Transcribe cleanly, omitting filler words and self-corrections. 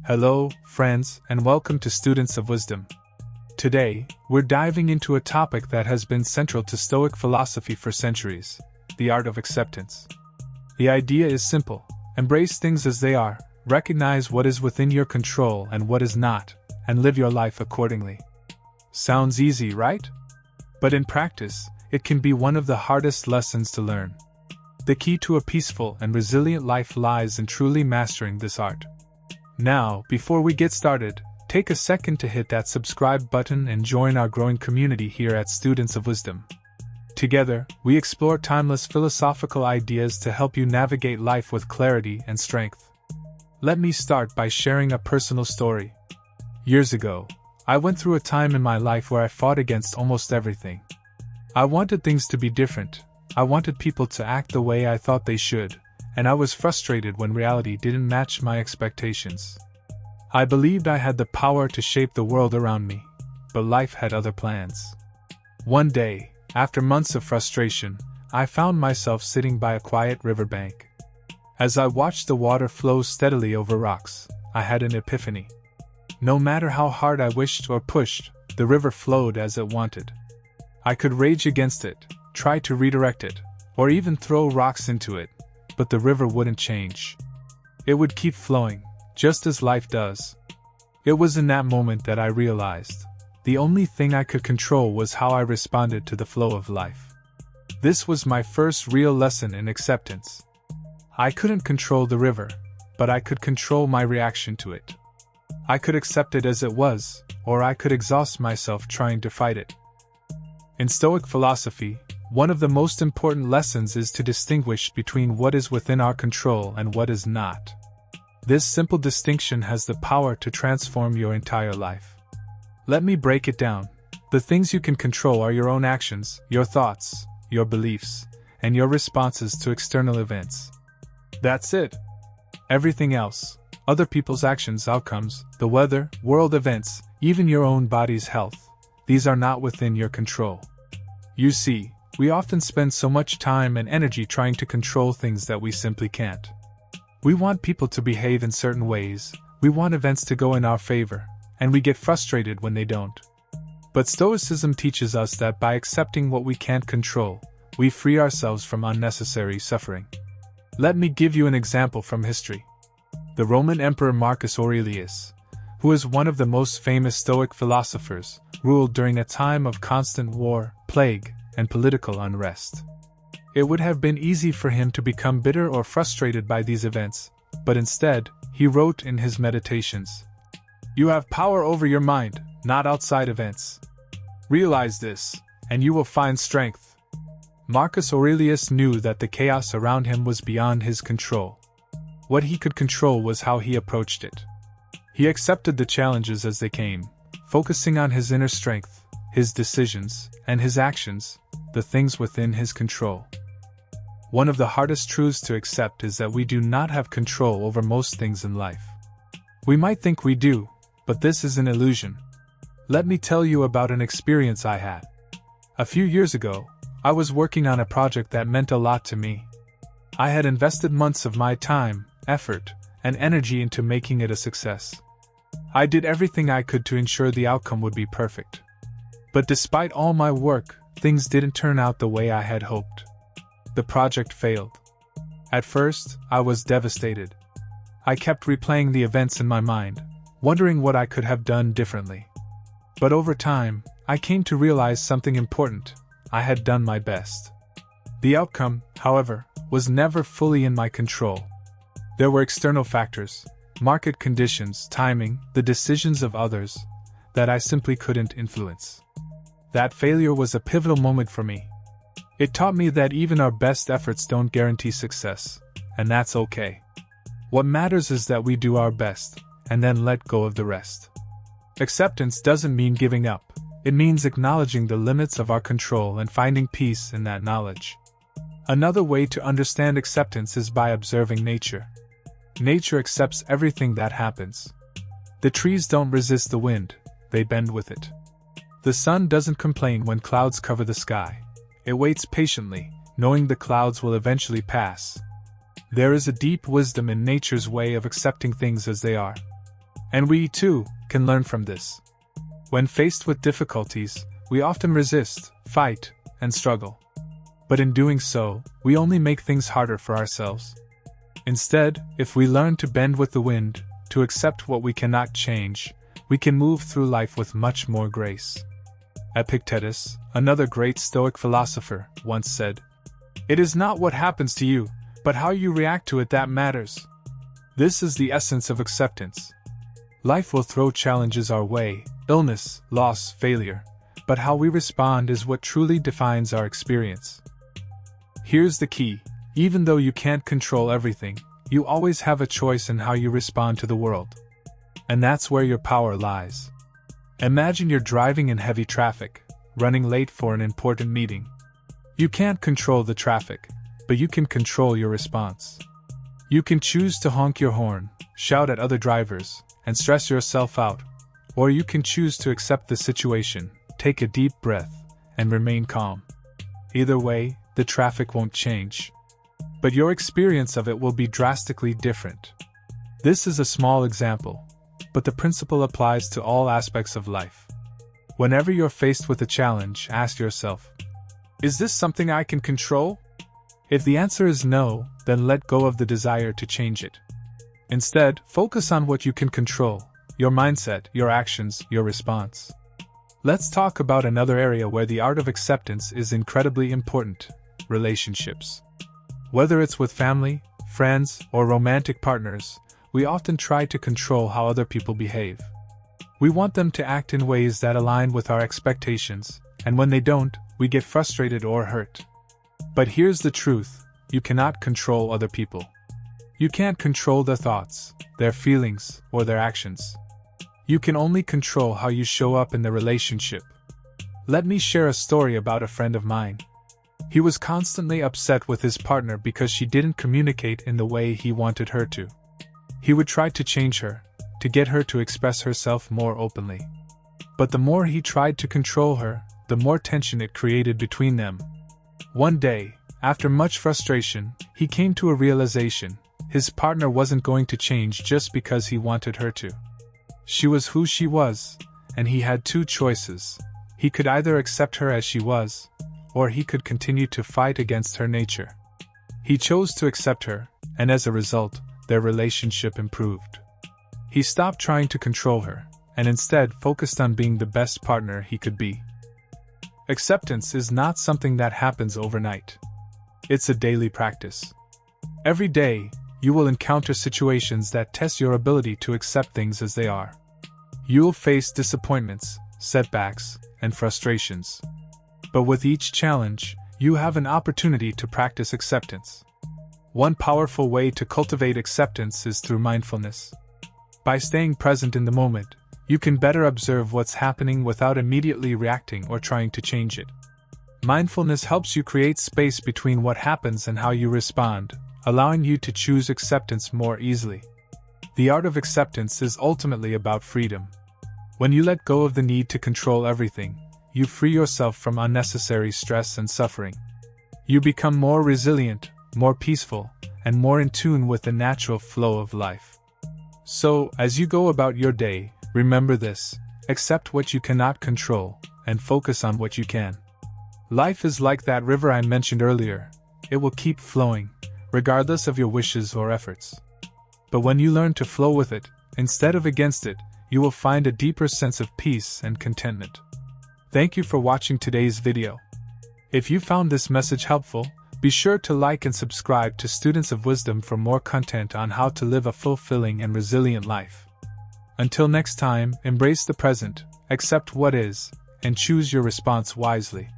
Hello, friends, and welcome to Students of Wisdom. Today, we're diving into a topic that has been central to Stoic philosophy for centuries: the art of acceptance. The idea is simple: embrace things as they are, recognize what is within your control and what is not, and live your life accordingly. Sounds easy, right? But in practice, it can be one of the hardest lessons to learn. The key to a peaceful and resilient life lies in truly mastering this art. Now, before we get started, take a second to hit that subscribe button and join our growing community here at Students of Wisdom. Together, we explore timeless philosophical ideas to help you navigate life with clarity and strength. Let me start by sharing a personal story. Years ago, I went through a time in my life where I fought against almost everything. I wanted things to be different. I wanted people to act the way I thought they should, and I was frustrated when reality didn't match my expectations. I believed I had the power to shape the world around me, but life had other plans. One day, after months of frustration, I found myself sitting by a quiet riverbank. As I watched the water flow steadily over rocks, I had an epiphany. No matter how hard I wished or pushed, the river flowed as it wanted. I could rage against it, try to redirect it, or even throw rocks into it, but the river wouldn't change. It would keep flowing, just as life does. It was in that moment that I realized the only thing I could control was how I responded to the flow of life. This was my first real lesson in acceptance. I couldn't control the river, but I could control my reaction to it. I could accept it as it was, or I could exhaust myself trying to fight it. In Stoic philosophy, one of the most important lessons is to distinguish between what is within our control and what is not. This simple distinction has the power to transform your entire life. Let me break it down. The things you can control are your own actions, your thoughts, your beliefs, and your responses to external events. That's it. Everything else, other people's actions, outcomes, the weather, world events, even your own body's health, these are not within your control. You see, we often spend so much time and energy trying to control things that we simply can't. We want people to behave in certain ways, we want events to go in our favor, and we get frustrated when they don't. But Stoicism teaches us that by accepting what we can't control, we free ourselves from unnecessary suffering. Let me give you an example from history. The Roman Emperor Marcus Aurelius, who is one of the most famous Stoic philosophers, ruled during a time of constant war, plague, and political unrest. It would have been easy for him to become bitter or frustrated by these events, but instead, he wrote in his meditations, "You have power over your mind, not outside events. Realize this, and you will find strength." Marcus Aurelius knew that the chaos around him was beyond his control. What he could control was how he approached it. He accepted the challenges as they came, focusing on his inner strength, his decisions, and his actions, the things within his control. One of the hardest truths to accept is that we do not have control over most things in life. We might think we do, but this is an illusion. Let me tell you about an experience I had. A few years ago, I was working on a project that meant a lot to me. I had invested months of my time, effort, and energy into making it a success. I did everything I could to ensure the outcome would be perfect. But despite all my work, things didn't turn out the way I had hoped. The project failed. At first, I was devastated. I kept replaying the events in my mind, wondering what I could have done differently. But over time, I came to realize something important: I had done my best. The outcome, however, was never fully in my control. There were external factors, market conditions, timing, the decisions of others, that I simply couldn't influence. That failure was a pivotal moment for me. It taught me that even our best efforts don't guarantee success, and that's okay. What matters is that we do our best, and then let go of the rest. Acceptance doesn't mean giving up, it means acknowledging the limits of our control and finding peace in that knowledge. Another way to understand acceptance is by observing nature. Nature accepts everything that happens. The trees don't resist the wind, they bend with it. The sun doesn't complain when clouds cover the sky. It waits patiently, knowing the clouds will eventually pass. There is a deep wisdom in nature's way of accepting things as they are. And we, too, can learn from this. When faced with difficulties, we often resist, fight, and struggle. But in doing so, we only make things harder for ourselves. Instead, if we learn to bend with the wind, to accept what we cannot change, we can move through life with much more grace. Epictetus, another great Stoic philosopher, once said, "It is not what happens to you, but how you react to it that matters." This is the essence of acceptance. Life will throw challenges our way, illness, loss, failure, but how we respond is what truly defines our experience. Here's the key: even though you can't control everything, you always have a choice in how you respond to the world. And that's where your power lies. Imagine you're driving in heavy traffic, running late for an important meeting. You can't control the traffic, but you can control your response. You can choose to honk your horn, shout at other drivers, and stress yourself out, or you can choose to accept the situation, take a deep breath, and remain calm. Either way, the traffic won't change. But your experience of it will be drastically different. This is a small example, but the principle applies to all aspects of life. Whenever you're faced with a challenge, ask yourself, is this something I can control? If the answer is no, then let go of the desire to change it. Instead, focus on what you can control: your mindset, your actions, your response. Let's talk about another area where the art of acceptance is incredibly important: relationships. Whether it's with family, friends, or romantic partners, we often try to control how other people behave. We want them to act in ways that align with our expectations, and when they don't, we get frustrated or hurt. But here's the truth: you cannot control other people. You can't control their thoughts, their feelings, or their actions. You can only control how you show up in the relationship. Let me share a story about a friend of mine. He was constantly upset with his partner because she didn't communicate in the way he wanted her to. He would try to change her, to get her to express herself more openly. But the more he tried to control her, the more tension it created between them. One day, after much frustration, he came to a realization: his partner wasn't going to change just because he wanted her to. She was who she was, and he had two choices. He could either accept her as she was, or he could continue to fight against her nature. He chose to accept her, and as a result, their relationship improved. He stopped trying to control her, and instead focused on being the best partner he could be. Acceptance is not something that happens overnight. It's a daily practice. Every day, you will encounter situations that test your ability to accept things as they are. You'll face disappointments, setbacks, and frustrations. But with each challenge, you have an opportunity to practice acceptance. One powerful way to cultivate acceptance is through mindfulness. By staying present in the moment, you can better observe what's happening without immediately reacting or trying to change it. Mindfulness helps you create space between what happens and how you respond, allowing you to choose acceptance more easily. The art of acceptance is ultimately about freedom. When you let go of the need to control everything, you free yourself from unnecessary stress and suffering. You become more resilient, more peaceful, and more in tune with the natural flow of life. So, as you go about your day, remember this: accept what you cannot control, and focus on what you can. Life is like that river I mentioned earlier. It will keep flowing, regardless of your wishes or efforts. But when you learn to flow with it, instead of against it, you will find a deeper sense of peace and contentment. Thank you for watching today's video. If you found this message helpful, be sure to like and subscribe to Students of Wisdom for more content on how to live a fulfilling and resilient life. Until next time, embrace the present, accept what is, and choose your response wisely.